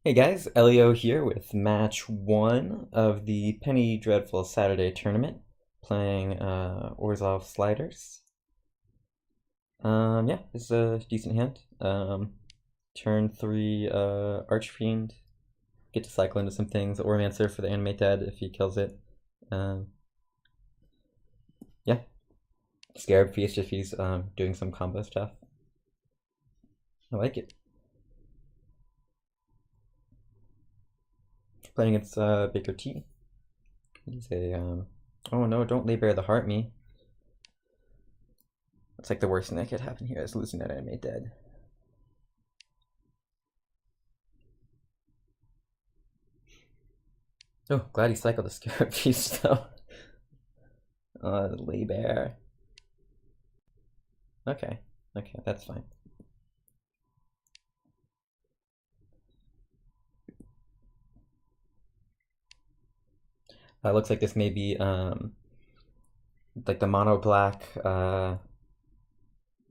Hey guys, Elio here with match one of the Penny Dreadful Saturday tournament, playing Orzhov sliders. Yeah, it's a decent hand. Turn three Archfiend, get to cycle into some things. Oromancer for the animate dead if he kills it. Um, yeah, Scarab Feast if he's doing some combo stuff. I like it. Playing against Baker T. He's a oh no, don't lay bare the heart me. It's like the worst thing that could happen here is losing that animate dead. Oh, glad he cycled the Scarab Feast though. Lay bare. Okay, okay, that's fine. Looks like this may be like the mono black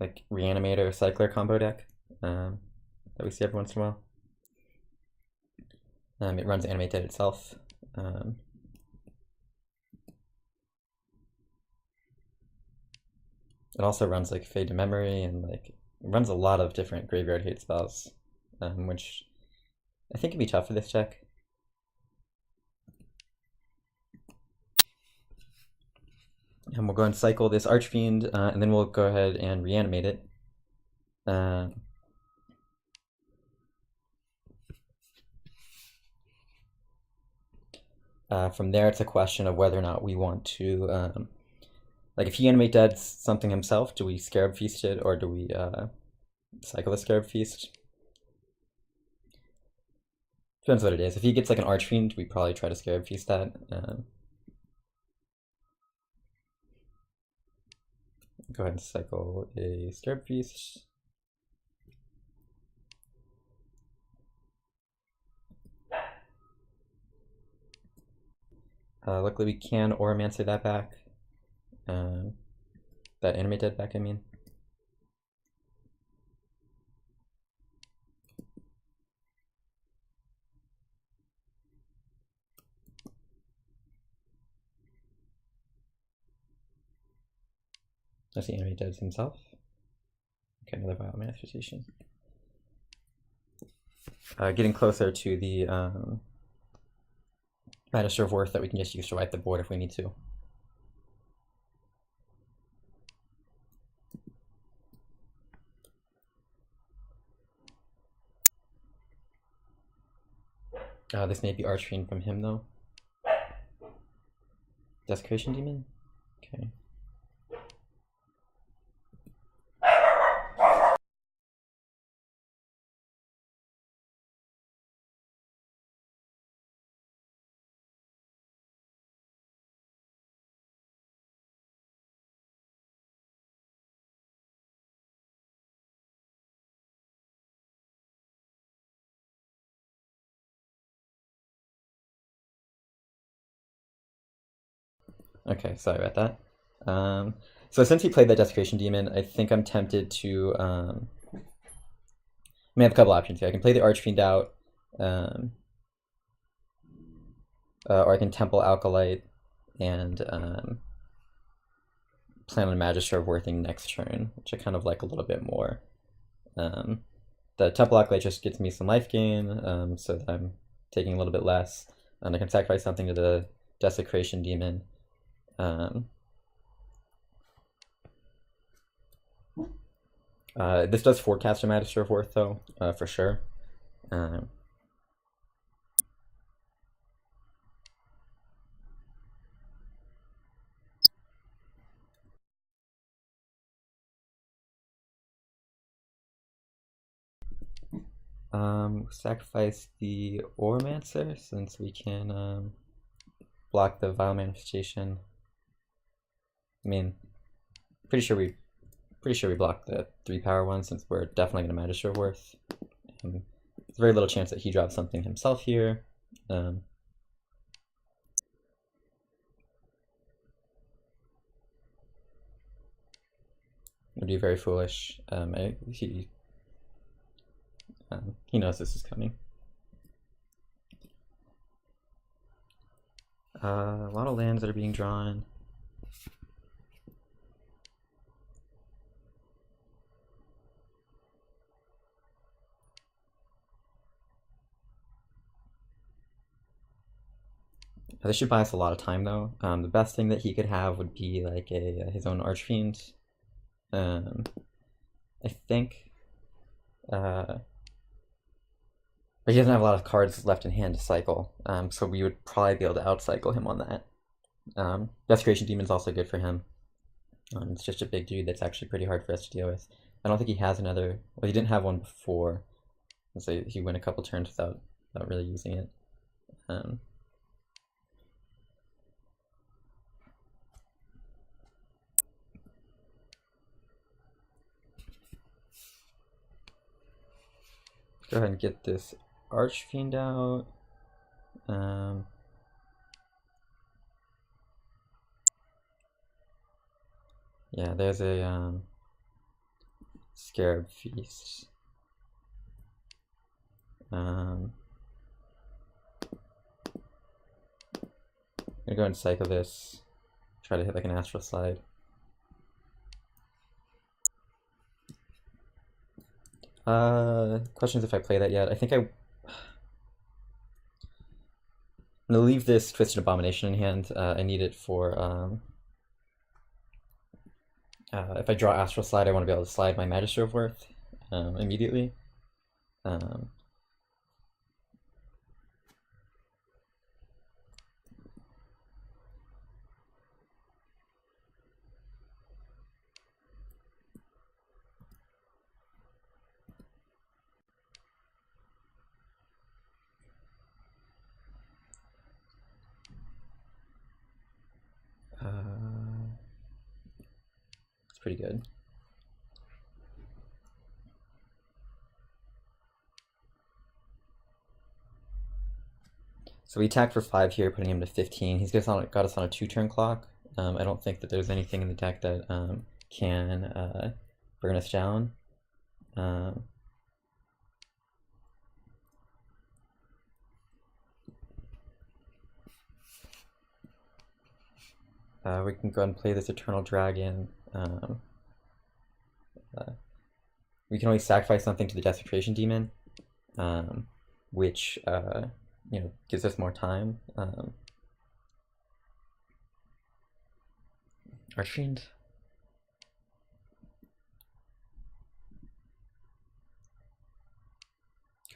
like reanimator cycler combo deck that we see every once in a while. It runs animate dead itself. It also runs like Fade to Memory and like it runs a lot of different graveyard hate spells, which I think can be tough for this deck. And we'll go and cycle this Archfiend, and then we'll go ahead and reanimate it. From there, it's a question of whether or not we want to, like, if he animate dead something himself, do we Scarab Feast it, or do we cycle the Scarab Feast? Depends what it is. If he gets like an Archfiend, we probably try to Scarab Feast that. Go ahead and cycle a Scarab Feast. Luckily, we can Oromancer that back. That animate dead back, I mean. That's the animate dead himself. Okay, another Vile Manifestation. Getting closer to the Magister of Worth that we can just use to wipe the board if we need to. This may be Archfiend from him though. Desecration Demon? Okay. Okay, sorry about that. So since he played that Desecration Demon, I think I'm tempted to. I have a couple options here. I can play the Archfiend out, or I can Temple Alkalite and plan on Magister of Worthing next turn, which I kind of like a little bit more. The Temple Alkalite just gets me some life gain, so that I'm taking a little bit less, and I can sacrifice something to the Desecration Demon. This does forecast a Magister of Worth, though, for sure. Sacrifice the Oromancer since we can block the Vile Manifestation. I mean, pretty sure we block the 3-power one since we're definitely gonna Magister of Worth. There's very little chance that he drops something himself here. Would be very foolish. He knows this is coming. A lot of lands that are being drawn. This should buy us a lot of time, though. The best thing that he could have would be like his own Archfiend. I think. But he doesn't have a lot of cards left in hand to cycle, so we would probably be able to outcycle him on that. Desecration Demon is also good for him. It's just a big dude that's actually pretty hard for us to deal with. I don't think he has another. Well, he didn't have one before, so he went a couple turns without really using it. Go ahead and get this Archfiend out. Yeah, there's a Scarab Feast. I'm gonna go and cycle this. Try to hit like an Astral Slide. Questions if I play that yet. I think I'm gonna leave this Twisted Abomination in hand. I need it for if I draw Astral Slide, I want to be able to slide my Magister of Worth immediately. It's pretty good. So we attack for 5 here, putting him to 15. He's got us on a 2-turn clock. I don't think that there's anything in the deck that can burn us down. We can go ahead and play this Eternal Dragon. We can always sacrifice something to the Desecration Demon, which gives us more time. Archfiend.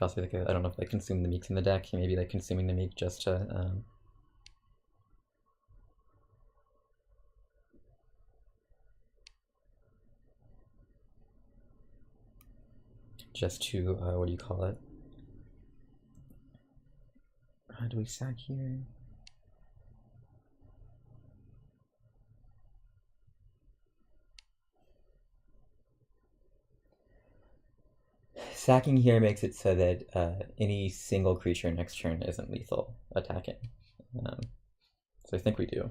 Also, like I don't know if they consume the meeks in the deck. Maybe like consuming the meek just to what do you call it? How do we sack here? Sacking here makes it so that any single creature next turn isn't lethal attacking. So I think we do.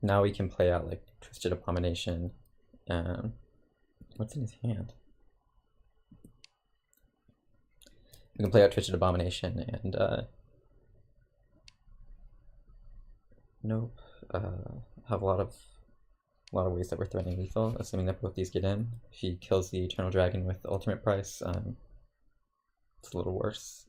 Now we can play out like Twisted Abomination. What's in his hand? We can play out Twisted Abomination and nope. Have a lot of ways that we're threatening lethal, assuming that both these get in. If he kills the Eternal Dragon with the ultimate price, it's a little worse.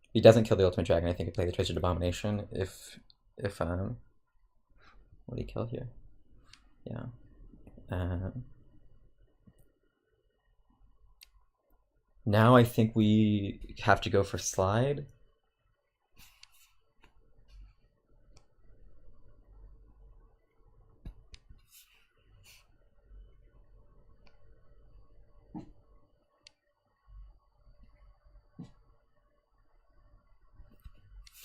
If he doesn't kill the Ultimate Dragon, I think I play the Twisted Abomination. If what did he kill here? Yeah. Now I think we have to go for slide.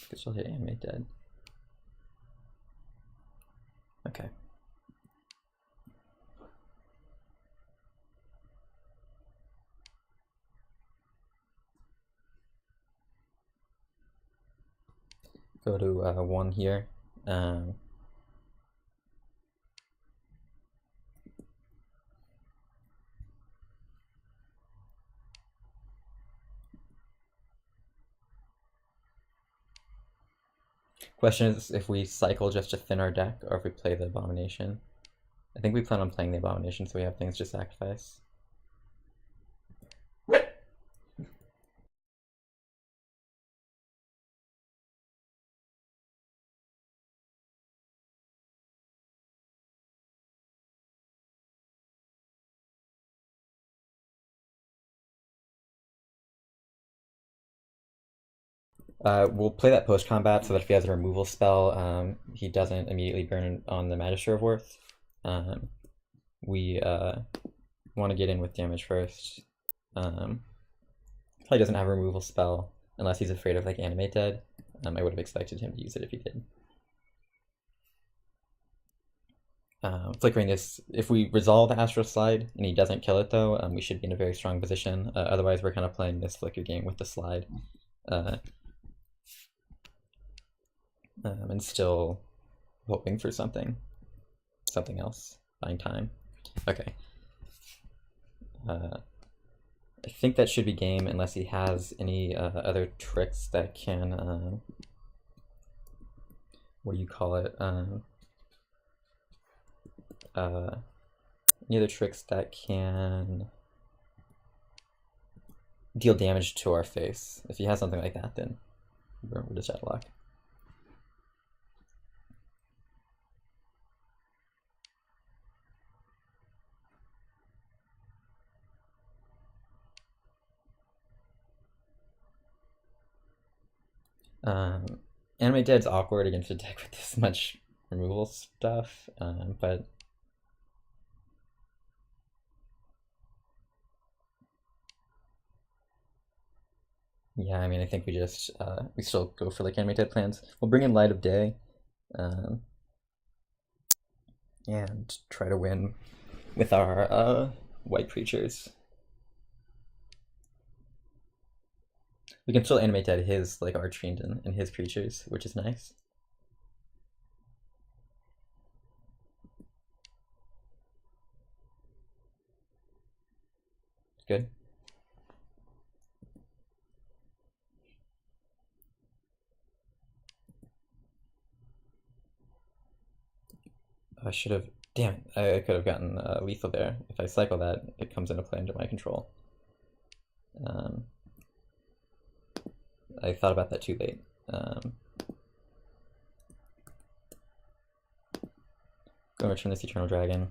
Could still hit Animate Dead. Okay. Go to 1 here. Question is if we cycle just to thin our deck, or if we play the Abomination. I think we plan on playing the Abomination, so we have things to sacrifice. We'll play that post-combat so that if he has a removal spell, he doesn't immediately burn on the Magister of Worth. We want to get in with damage first. Probably doesn't have a removal spell unless he's afraid of like Animate Dead. I would have expected him to use it if he did. Flickering this, if we resolve Astral Slide and he doesn't kill it though, we should be in a very strong position. Otherwise we're kind of playing this flicker game with the slide. And still hoping for something else, buying time. Okay. I think that should be game unless he has any other tricks that can, what do you call it? Any other tricks that can deal damage to our face. If he has something like that, then we're just out of luck. Animate Dead's awkward against a deck with this much removal stuff, but yeah, I mean, I think we just we still go for like Animate Dead plans. We'll bring in Light of Day, and try to win with our white creatures. We can still Animate Dead his like Archfiend and his creatures, which is nice. Good. I should have. Damn it! I could have gotten lethal there. If I cycle that, it comes into play under my control. I thought about that too late. Go return this Eternal Dragon.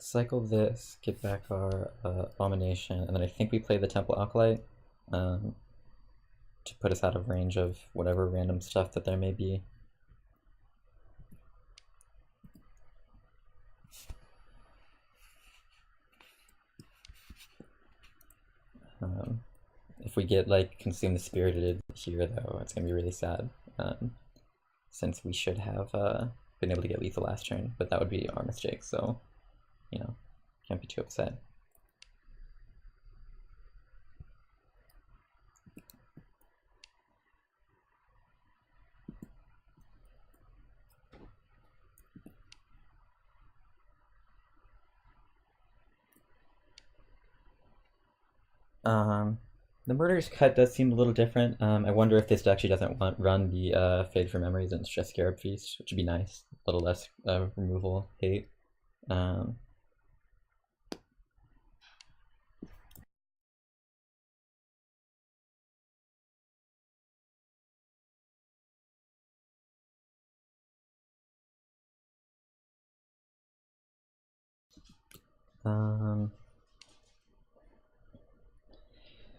Cycle this, get back our Abomination, and then I think we play the Temple Acolyte to put us out of range of whatever random stuff that there may be. If we get like Consume the Spirited here though, it's gonna be really sad, since we should have been able to get lethal last turn, but that would be our mistake, so you know, can't be too upset. The Murder's Cut does seem a little different. I wonder if this actually doesn't run the Fade for Memories and it's just Scarab Feast, which would be nice. A little less removal hate.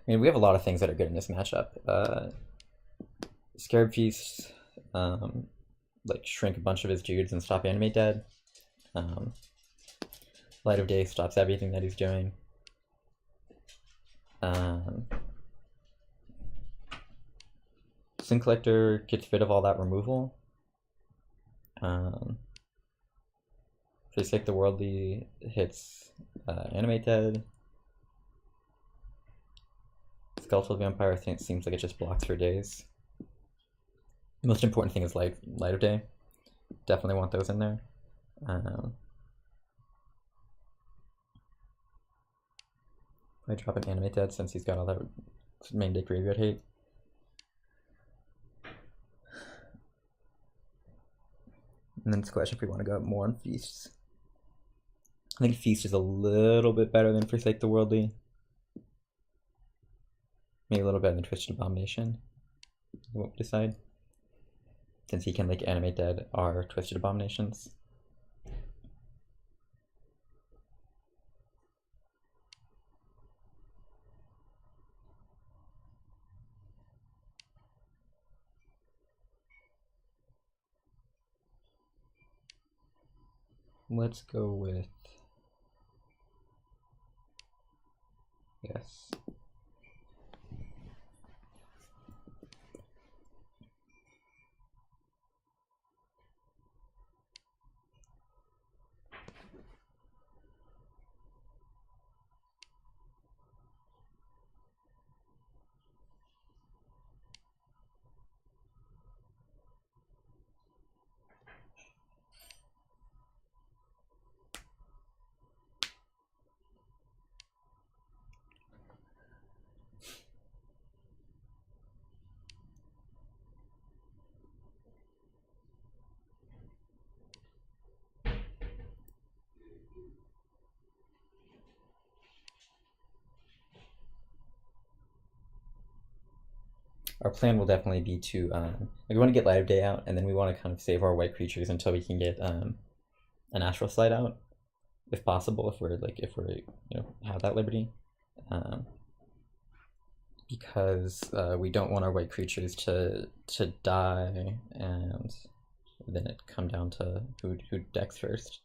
I mean, we have a lot of things that are good in this matchup. Scarab Feast, like shrink a bunch of his Judes and stop Animate Dead. Light of Day stops everything that he's doing. Sin Collector gets rid of all that removal. Forsake the Worldly hits Animate Dead. Skeletal Vampire seems like it just blocks for days. The most important thing is Light of Day. Definitely want those in there. I drop an Animate Dead since he's got all that main deck graveyard hate. And then it's a question if we want to go up more on Feasts. I think Feast is a little bit better than Forsake the Worldly. Maybe a little better than Twisted Abomination. I won't decide. Since he can like Animate Dead our Twisted Abominations. Let's go with yes. Our plan will definitely be to we want to get Light of Day out, and then we want to kind of save our white creatures until we can get an Astral Slide out, if possible, if we're have that liberty, because we don't want our white creatures to die and then it come down to who decks first.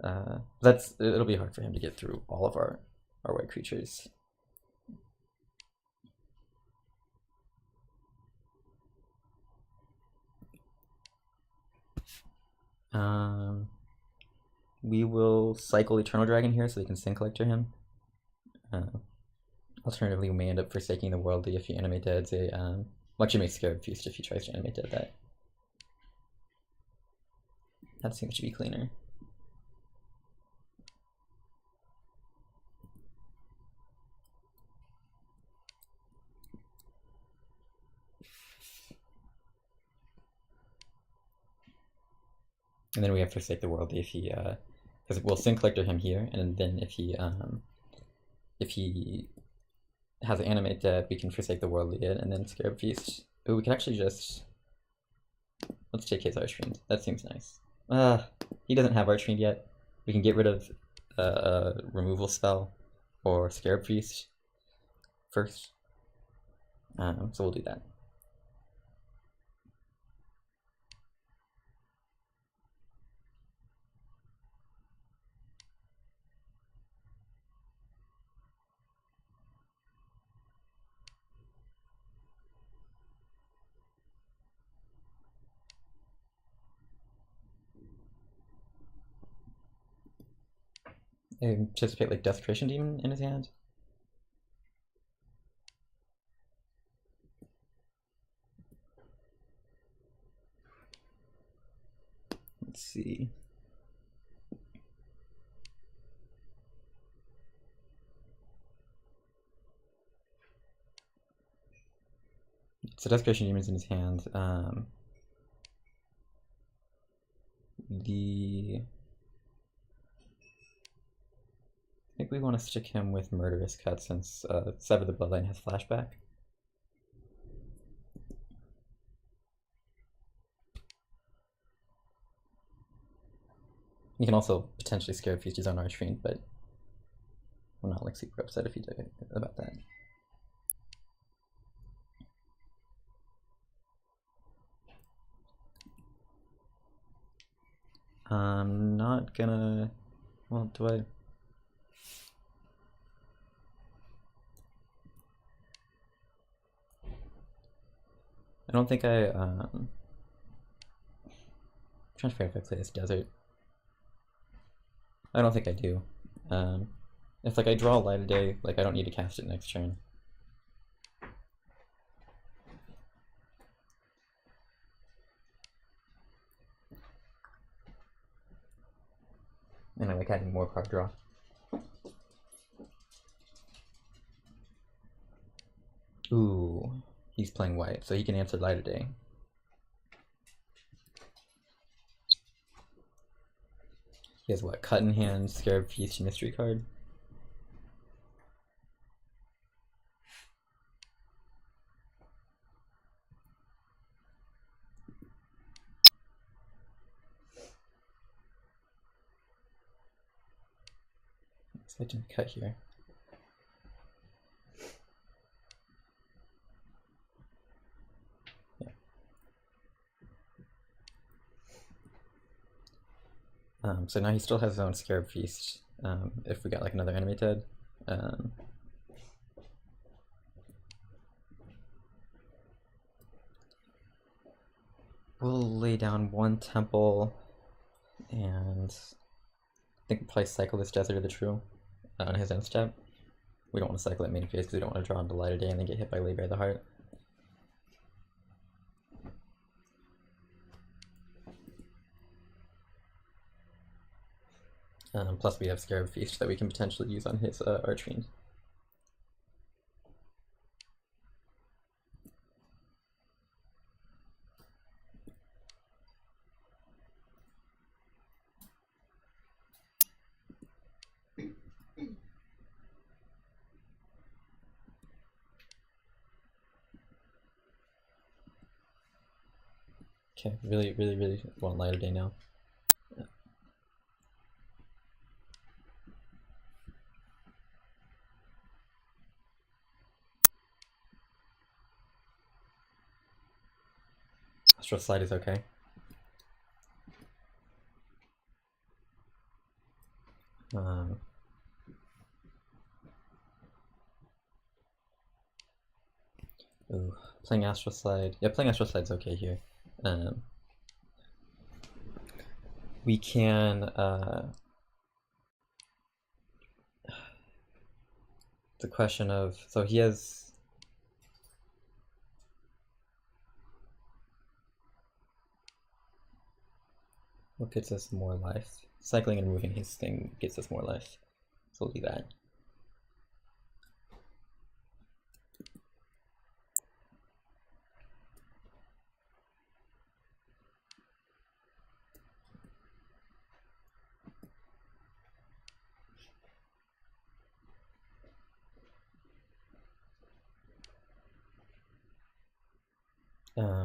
It'll be hard for him to get through all of our white creatures. We will cycle Eternal Dragon here so we can Sin Collector him. Alternatively, we may end up forsaking the Worldly if he Animate Deads a well, actually make Scarab Feast if he tries to Animate Dead that. That seems to be cleaner. And then we have to forsake the Worldly if he because we'll Sin Collector him here, and then if he has an Animate Dead, we can forsake the Worldly it, and then Scarab Feast. Oh, we can actually just let's take his Archfiend. That seems nice. He doesn't have Archfiend yet. We can get rid of a removal spell or Scarab Feast first. So we'll do that. I anticipate like Desecration Demon in his hand. Let's see. So Desecration Demon's in his hand. I think we want to stick him with Murderous Cut since Sever the Bloodline has flashback. You can also potentially Scarab Feast his own Archfiend, but I'm not like super upset if he did it about that. I'm not gonna. Well, do I? I don't think I trying to figure out if I play this desert. I don't think I do. If like I draw Light of Day, like I don't need to cast it next turn. And I'm like having more card draw. Ooh, he's playing white, so he can answer Light of Day. He has what? Cut in Hand, Scarab Feast, Mystery card. So I didn't cut here. Yeah. So now he still has his own Scarab Feast. If we got like another enemy dead. We'll lay down one temple, and I think we'll probably cycle this Desert of the True on his end step. We don't want to cycle at main phase because we don't want to draw into Light of Day and then get hit by Labor of the Heart. Plus we have Scarab Feast that we can potentially use on his Archfiend. Okay, really want Light of Day now. Astral Slide is okay. Ooh, playing Astral Slide. Yeah, playing Astral Slide's okay here. We can the question of, so he has what gets us more life? Cycling and moving his thing gets us more life. So we'll do that.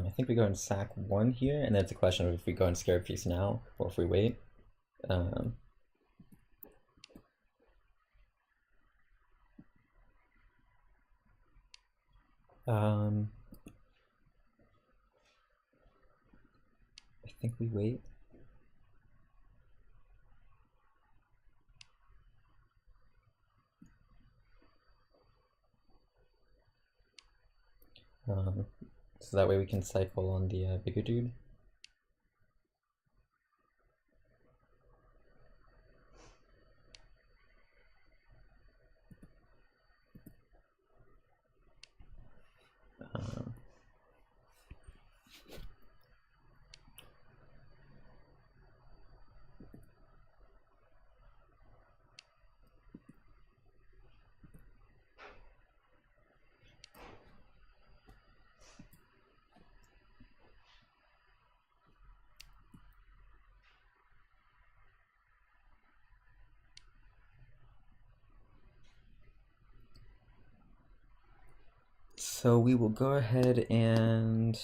I think we go and sack one here, and then it's a question of if we go and Scarab Feast now or if we wait. I think we wait. So that way we can cycle on the bigger dude. So we will go ahead and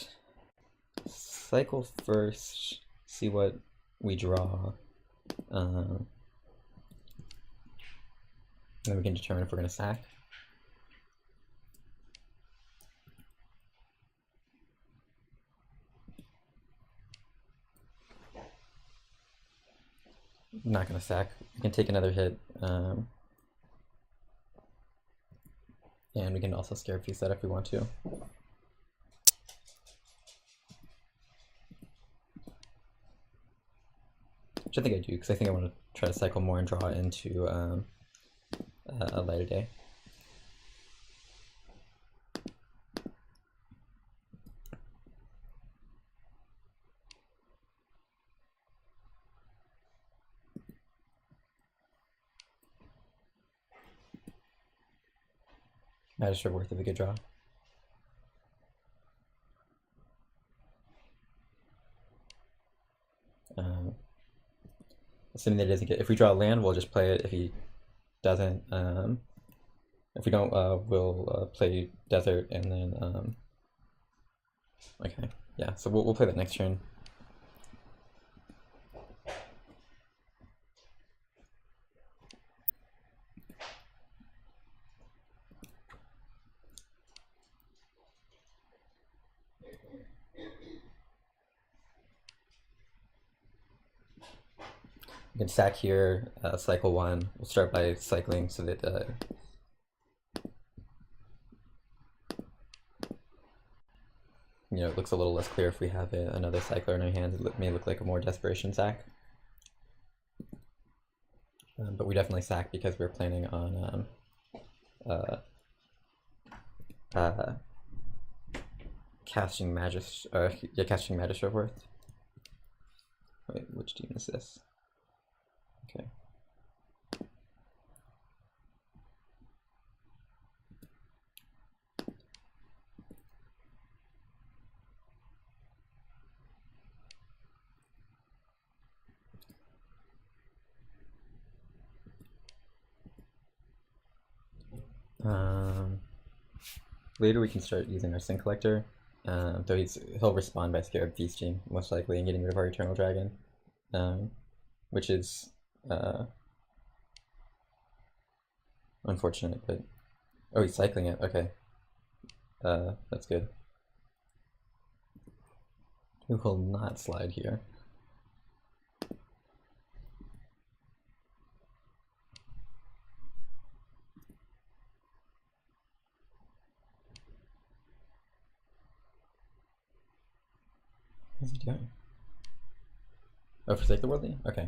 cycle first, see what we draw. Then we can determine if we're going to sack. Not going to sack. We can take another hit. And we can also Scarab Feast that if we want to. Which I think I do, because I think I want to try to cycle more and draw into a lighter day. Magistrate worth of a good draw. Assuming that he doesn't get, if we draw a land, we'll just play it. If he doesn't, if we don't, we'll play desert and then, okay, yeah. So we'll play that next turn. We can sack here, cycle 1. We'll start by cycling so that you know, it looks a little less clear if we have another cycler in our hands. It may look like a more desperation sack. But we definitely sack because we're planning on casting Magistrate Worth. Wait, which demon is this? Okay. Later we can start using our Sin Collector, though he'll respond by Scarab Feasting, most likely, and getting rid of our Eternal Dragon, which is unfortunate, but... Oh, he's cycling it, okay. That's good. We will not slide here. What's he doing? Oh, forsake the worldly? Okay,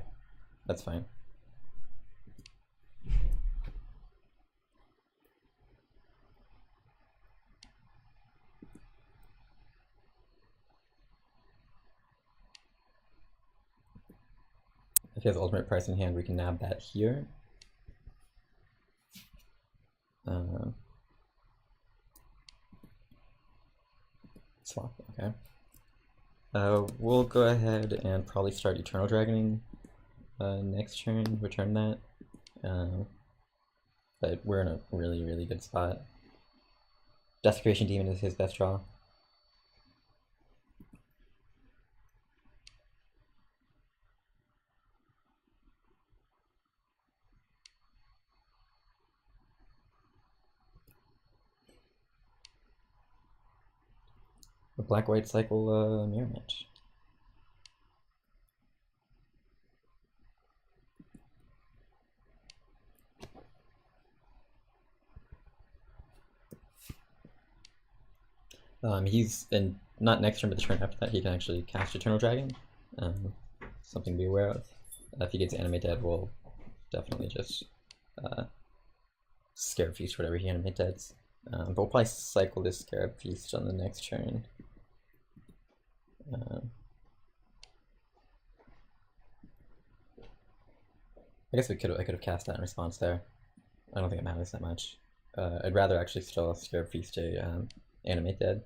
that's fine. If he has ultimate price in hand, we can nab that here. Swap, okay. We'll go ahead and probably start Eternal Dragoning next turn, return that. But we're in a really, really good spot. Desecration Demon is his best draw. A black-white cycle mirror match. He's in not next turn, but the turn after that, he can actually cast Eternal Dragon. Something to be aware of. If he gets Animate Dead, we'll definitely just Scarab Feast whatever he Animate Deads. But we'll probably cycle this Scarab Feast on the next turn. I guess I could have cast that in response there. I don't think it matters that much. I'd rather actually still Scarab Feast a Animate Dead.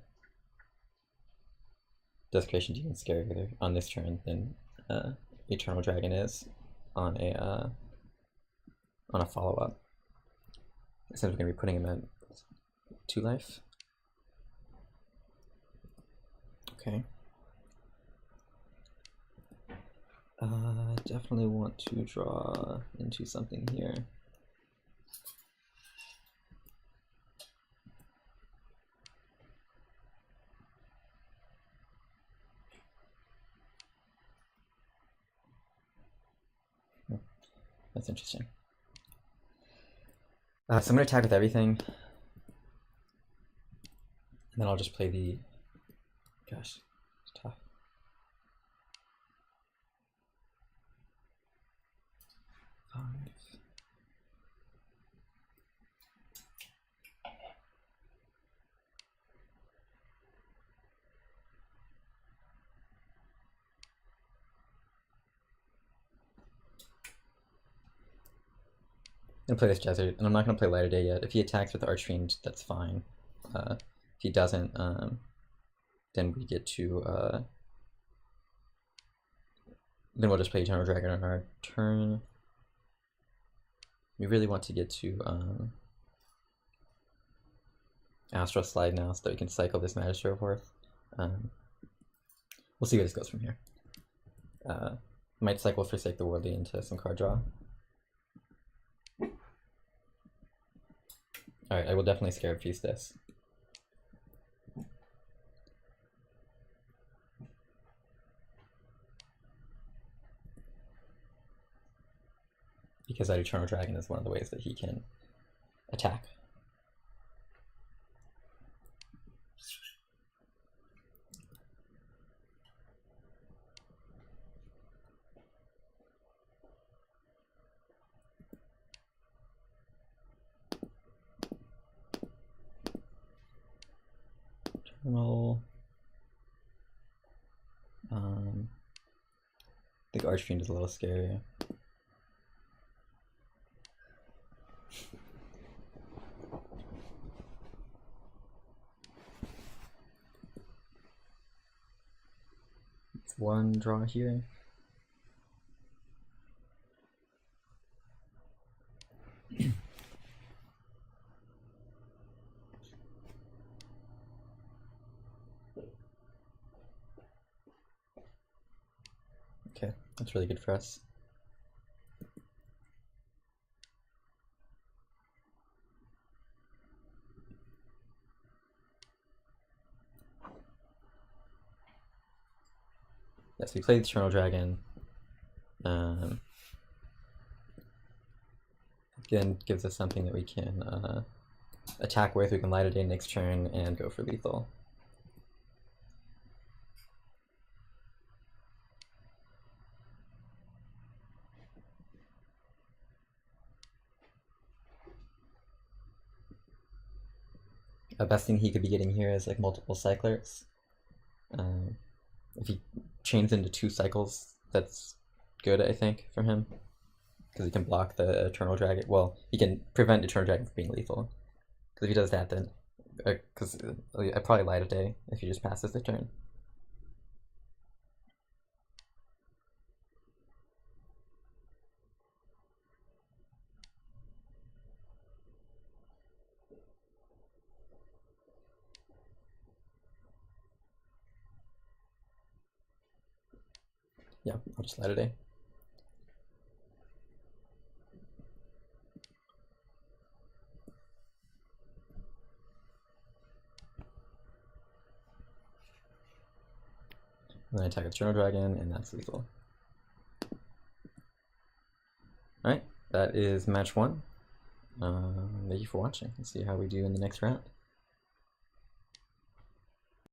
Desecration Demon's scarier on this turn than Eternal Dragon is on a follow-up. Since we're going to be putting him at 2 life. Okay. Definitely want to draw into something here. That's interesting. So I'm going to attack with everything. And then I'll just play the... Gosh, it's tough. I'm gonna play this Desert, and I'm not gonna play Light of Day yet. If he attacks with Archfiend, that's fine. If he doesn't, then we get to then we'll just play Eternal Dragon on our turn. We really want to get to Astral Slide now so that we can cycle this Magister forth. We'll see where this goes from here. Might cycle Forsake the Worldly into some card draw. Alright, I will definitely Scarab Feast this. Because that Eternal Dragon is one of the ways that he can attack. Eternal. I think Archfiend is a little scarier. It's one draw here. Okay, that's really good for us. Yes, we played Eternal Dragon. Again, gives us something that we can attack with. We can Light of Day next turn and go for lethal. The best thing he could be getting here is like multiple cyclers. If he chains into 2 cycles, that's good, I think, for him. Because he can block the Eternal Dragon. Well, he can prevent Eternal Dragon from being lethal. Because if he does that, then... Because I probably Light of Day if he just passes the turn. Yeah, I'll just Light of Day. And then I attack with Eternal Dragon, and that's lethal. Alright, that is match 1. Thank you for watching. Let's see how we do in the next round.